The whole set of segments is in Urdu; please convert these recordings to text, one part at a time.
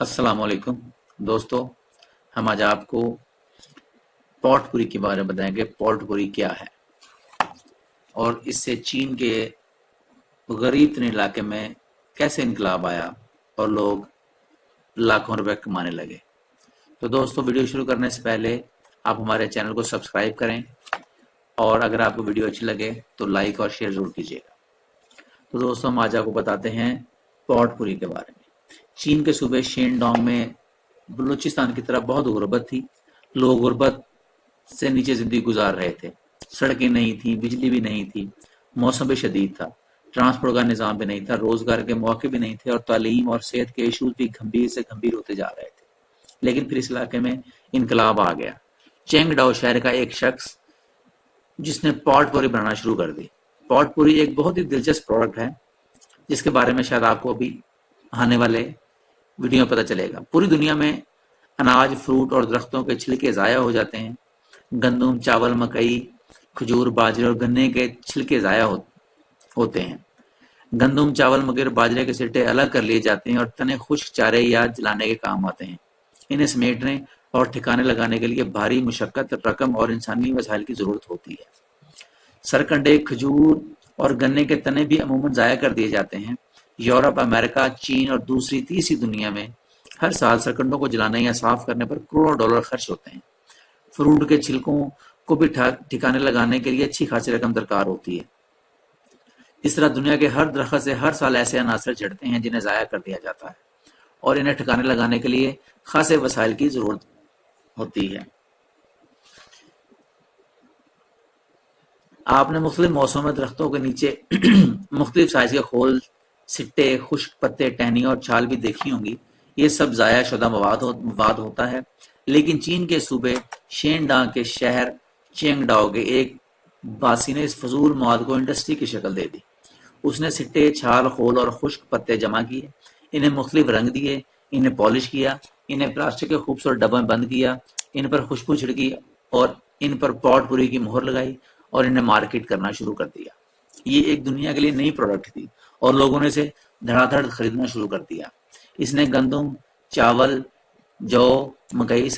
السلام علیکم دوستو، ہم آج آپ کو پوٹ پوری کے بارے میں بتائیں گے۔ پوٹ پوری کیا ہے اور اس سے چین کے غریب ترین علاقے میں کیسے انقلاب آیا اور لوگ لاکھوں روپے کمانے لگے۔ تو دوستو، ویڈیو شروع کرنے سے پہلے آپ ہمارے چینل کو سبسکرائب کریں اور اگر آپ کو ویڈیو اچھی لگے تو لائک اور شیئر ضرور کیجیے گا۔ تو دوستو، ہم آج آپ کو بتاتے ہیں پوٹ پوری کے بارے میں۔ چین کے صوبے شین ڈانگ میں بلوچستان کی طرح بہت غربت تھی۔ لوگ غربت سے نیچے زندگی گزار رہے تھے۔ سڑکیں نہیں تھیں، بجلی بھی نہیں تھی، موسم بھی شدید تھا، ٹرانسپورٹ کا نظام بھی نہیں تھا، روزگار کے موقع بھی نہیں تھے اور تعلیم اور صحت کے ایشوز بھی گھمبیر سے گھمبیر ہوتے جا رہے تھے۔ لیکن پھر اس علاقے میں انقلاب آ گیا۔ چینگ ڈاؤ شہر کا ایک شخص جس نے پوٹ پوری بنانا شروع کر دی۔ پوٹ پوری ایک بہت ہی دلچسپ پروڈکٹ ہے جس کے بارے میں شاید آپ کو ابھی آنے والے ویڈیو میں پتہ چلے گا۔ پوری دنیا میں اناج، فروٹ اور درختوں کے چھلکے ضائع ہو جاتے ہیں۔ گندم، چاول، مکئی، کھجور، باجرے اور گنے کے چھلکے ضائع ہوتے ہیں۔ گندم، چاول، مکئی اور باجرے کے سٹے الگ کر لیے جاتے ہیں اور تنے خشک چارے یا جلانے کے کام آتے ہیں۔ انہیں سمیٹنے اور ٹھکانے لگانے کے لیے بھاری مشقت، رقم اور انسانی وسائل کی ضرورت ہوتی ہے۔ سرکنڈے، کھجور اور گنے کے تنے بھی عموماً ضائع کر دیے جاتے ہیں۔ یورپ، امریکہ، چین اور دوسری تیسری دنیا میں ہر سال سرکنڈوں کو جلانے یا صاف کرنے پر کروڑوں ڈالر خرچ ہوتے ہیں۔ فروٹ کے چھلکوں کو بھی ٹھکانے لگانے کے لیے اچھی خاصی رقم درکار ہوتی ہے۔ اس طرح دنیا کے ہر درخت سے ہر سال ایسے عناصر جھڑتے ہیں جنہیں ضائع کر دیا جاتا ہے اور انہیں ٹھکانے لگانے کے لیے خاصے وسائل کی ضرورت ہوتی ہے۔ آپ نے مختلف موسموں میں درختوں کے نیچے مختلف سائز کے کھول، سٹے، خشک پتے، ٹہنیاں اور چھال بھی دیکھی ہوں گی۔ یہ سب ضائع شدہ مواد ہوتا ہے۔ لیکن چین کے صوبے شین ڈانگ کے شہر چینگ ڈاؤ کے ایک باسی نے اس فضول مواد کو انڈسٹری کی شکل دے دی۔ اس نے سٹے، چھال، خول اور خشک پتے جمع کیے، انہیں مختلف رنگ دیے، انہیں پالش کیا، انہیں پلاسٹک کے خوبصورت ڈبوں میں بند کیا، ان پر خوشبو چھڑکی اور ان پر پوٹ پوری کی مہر لگائی اور انہیں مارکیٹ کرنا شروع کر دیا۔ یہ ایک دنیا کے لیے نئی پروڈکٹ تھی اور لوگوں نے اسے دھڑا دھڑ خریدنا شروع کر دیا۔ اس نے گندم، چاول، جو، مکئی،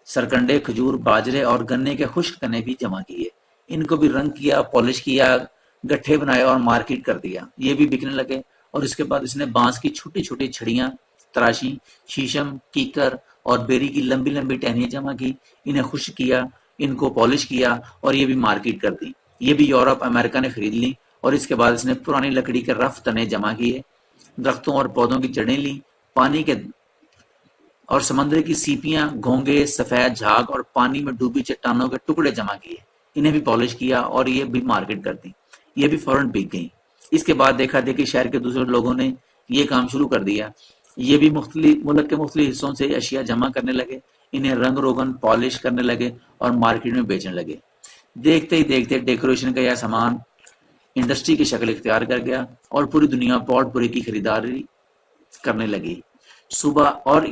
سرکنڈے، کھجور، باجرے اور گنے کے خشک تنے بھی جمع کیے، ان کو بھی رنگ کیا، پالش کیا، گٹھے بنائے اور مارکیٹ کر دیا۔ یہ بھی بکنے لگے اور اس کے بعد اس نے بانس کی چھوٹی چھوٹی چھڑیاں تراشی، شیشم، کیکر اور بیری کی لمبی لمبی ٹہنیاں جمع کی، انہیں خشک کیا، ان کو پالش کیا اور یہ بھی مارکیٹ کر دی۔ یہ بھی یورپ، امریکہ نے خرید لی اور اس کے بعد اس نے پرانی لکڑی کے رف تنے جمع کیے، درختوں اور پودوں کی جڑیں لی، پانی کے اور سمندر کی سیپیاں، گھونگے، سفید جھاگ اور پانی میں ڈوبی چٹانوں کے ٹکڑے جمع کیے، انہیں بھی پالش کیا اور یہ بھی مارکیٹ کر دی۔ یہ بھی فوراً بک گئی۔ اس کے بعد دیکھا دیکھی شہر کے دوسرے لوگوں نے یہ کام شروع کر دیا۔ یہ بھی ملک کے مختلف حصوں سے اشیاء جمع کرنے لگے، انہیں رنگ روگن، پالش کرنے لگے اور مارکیٹ میں بیچنے لگے۔ دیکھتے ہی دیکھتے ڈیکوریشن کا یہ سامان انڈسٹری کی شکل اختیار کر گیا اور پوری دنیا پوٹ پوری کی خریداری کرنے لگی۔ صوبہ اور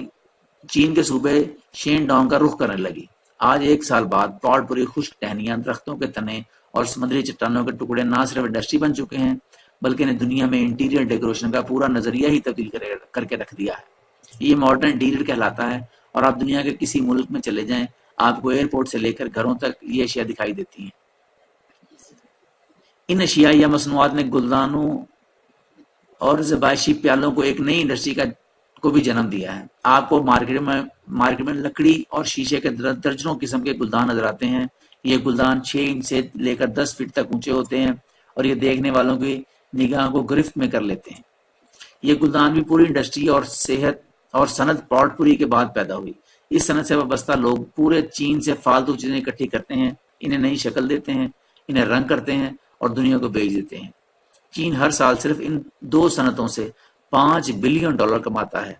چین کے صوبے شین ڈانگ کا رخ کرنے لگی۔ آج ایک سال بعد پوٹ پوری خشک ٹہنیاں، درختوں کے تنے اور سمندری چٹانوں کے ٹکڑے نہ صرف انڈسٹری بن چکے ہیں بلکہ انہیں دنیا میں انٹیریئر ڈیکوریشن کا پورا نظریہ ہی تبدیل کر کے رکھ دیا ہے۔ یہ ماڈرن انٹیریئر کہلاتا ہے اور آپ دنیا کے کسی ملک میں چلے جائیں، آپ کو ایئرپورٹ سے لے کر گھروں تک یہ اشیاء دکھائی دیتی ہیں۔ ان اشیاء یا مصنوعات نے گلدانوں اور زبائشی پیالوں کو ایک نئی انڈسٹری کو بھی جنم دیا ہے۔ آپ کو مارکیٹ میں لکڑی اور شیشے کے درجنوں قسم کے گلدان نظر آتے ہیں۔ یہ گلدان 6 انچ سے لے کر 10 فٹ تک اونچے ہوتے ہیں اور یہ دیکھنے والوں کی نگاہ کو گرفت میں کر لیتے ہیں۔ یہ گلدان بھی پوری انڈسٹری اور صحت اور صنعت پوٹ پوری کے بعد پیدا ہوئی۔ اس صنعت سے وابستہ لوگ پورے چین سے فالتو چیزیں اکٹھی کرتے ہیں، انہیں نئی شکل دیتے ہیں، انہیں رنگ کرتے ہیں اور دنیا کو بیچ دیتے ہیں۔ چین ہر سال صرف ان 2 صنعتوں سے $5 بلین کماتا ہے۔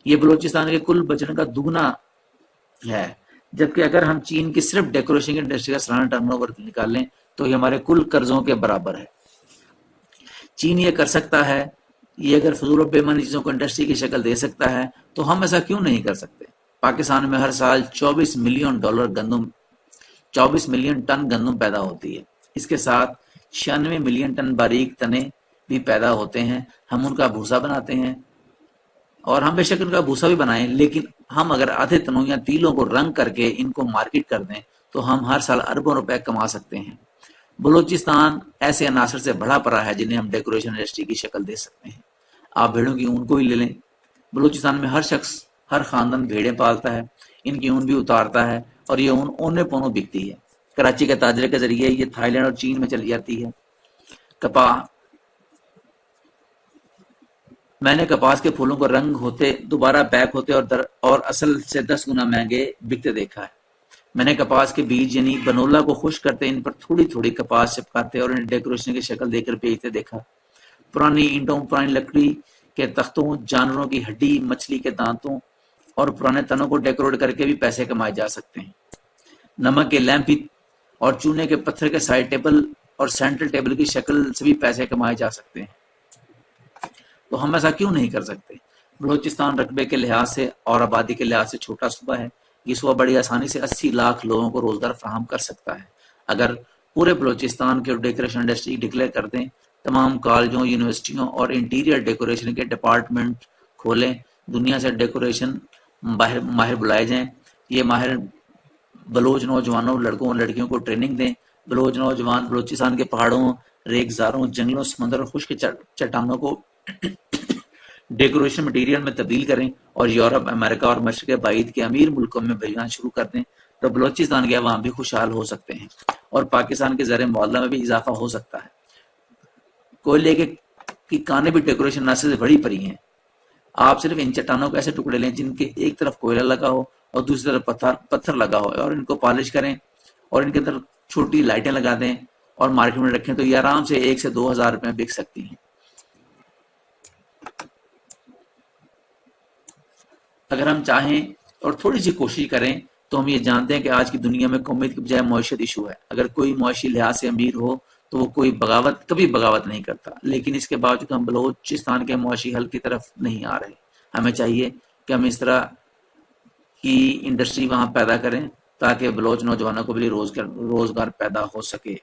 یہ بلوچستان کے کل بجٹ کا دگنا ہے، جبکہ اگر ہم چین کی صرف ڈیکوریشن کی انڈسٹری کا سالانہ ٹرن اوور نکالیں تو یہ ہمارے کل قرضوں کے برابر ہے۔ چین یہ کر سکتا ہے، یہ اگر فضول و بے معنی چیزوں کو انڈسٹری کی شکل دے سکتا ہے تو ہم ایسا کیوں نہیں کر سکتے؟ پاکستان میں ہر سال 24 ملین ٹن گندم پیدا ہوتی ہے۔ اس کے ساتھ 96 ملین ٹن باریک تنے بھی پیدا ہوتے ہیں۔ ہم ان کا بھوسا بناتے ہیں اور ہم بے شک ان کا بھوسا بھی بنائیں، لیکن ہم اگر آدھے تنوں یا تیلوں کو رنگ کر کے ان کو مارکیٹ کر دیں تو ہم ہر سال اربوں روپے کما سکتے ہیں۔ بلوچستان ایسے عناصر سے بڑا پڑا ہے جنہیں ہم ڈیکوریشن انڈسٹری کی شکل دے سکتے ہیں۔ آپ بھیڑوں کی اون کو ہی لے لیں، بلوچستان میں ہر شخص، ہر خاندان بھیڑیں پالتا ہے، ان کی اون بھی اتارتا ہے اور یہ اون اونے پونوں بکتی ہے۔ کراچی کے تاجر کے ذریعے یہ تھائی لینڈ اور چین میں چلی جاتی ہے۔ کپاس میں نے کپاس کے پھولوں کو رنگ ہوتے دوبارہ پیک ہوتے اور اصل سے 10 گنا مہنگے بکتے دیکھا ہے۔ میں نے کپاس کے بیج یعنی بنولا کو خشک کرتے ان پر تھوڑی تھوڑی کپاس چپکاتے اور انہیں ڈیکوریشن کی شکل دے کر بیچتے دیکھا۔ پرانی اینٹوں، پرانی لکڑی کے تختوں، جانوروں کی ہڈی، مچھلی کے دانتوں اور پرانے تنوں کو ڈیکوریٹ کر کے بھی پیسے کمائے جا سکتے ہیں۔ نمک کے لیمپ اور چونے کے پتھر کے سائڈ ٹیبل اور سینٹرل ٹیبل کی شکل سے بھی پیسے کمائے جا سکتے ہیں۔ تو ہم ایسا کیوں نہیں کر سکتے؟ بلوچستان رقبے کے لحاظ سے اور آبادی کے لحاظ سے چھوٹا صوبہ ہے۔ یہ صوبہ بڑی آسانی سے 80 لاکھ لوگوں کو روزگار فراہم کر سکتا ہے۔ اگر پورے بلوچستان کے ڈیکوریشن انڈسٹری ڈکلیئر کر دیں، تمام کالجوں، یونیورسٹیوں اور انٹیریئر ڈیکوریشن کے ڈپارٹمنٹ کھولیں، دنیا سے ڈیکوریشن ماہر بلائے جائیں، یہ ماہر بلوچ نوجوانوں، لڑکوں اور لڑکیوں کو ٹریننگ دیں۔ بلوچ نوجوان بلوچستان کے پہاڑوں، ریگزاروں، جنگلوں، سمندر اور خشک چٹانوں کو ڈیکوریشن مٹیریل میں تبدیل کریں اور یورپ، امریکہ اور مشرق بعید کے امیر ملکوں میں بھیجنا شروع کر دیں، تو بلوچستان کے عوام بھی خوشحال ہو سکتے ہیں اور پاکستان کے زر معاملہ میں بھی اضافہ ہو سکتا ہے۔ کوئلے کی کانیں بھی ڈیکوریشن عناصر سے بڑی پڑی ہیں۔ آپ صرف ان چٹانوں کو ایسے ٹکڑے لیں جن کے ایک طرف کوئلہ لگا ہو اور دوسری طرف پتھر لگا ہو اور ان کو پالش کریں اور ان کے اندر چھوٹی لائٹیں لگا دیں اور مارکیٹ میں رکھیں تو یہ آرام سے 1 سے 2 ہزار روپے میں بک سکتی ہیں۔ اگر ہم چاہیں اور تھوڑی سی کوشش کریں تو ہم یہ جانتے ہیں کہ آج کی دنیا میں قومیت کے بجائے معیشت ایشو ہے۔ اگر کوئی معاشی لحاظ سے امیر ہو تو وہ کبھی بغاوت نہیں کرتا، لیکن اس کے باوجود ہم بلوچستان کے معاشی حل کی طرف نہیں آ رہے۔ ہمیں چاہیے کہ ہم اس طرح کی انڈسٹری وہاں پیدا کریں تاکہ بلوچ نوجوانوں کو بھی روزگار پیدا ہو سکے۔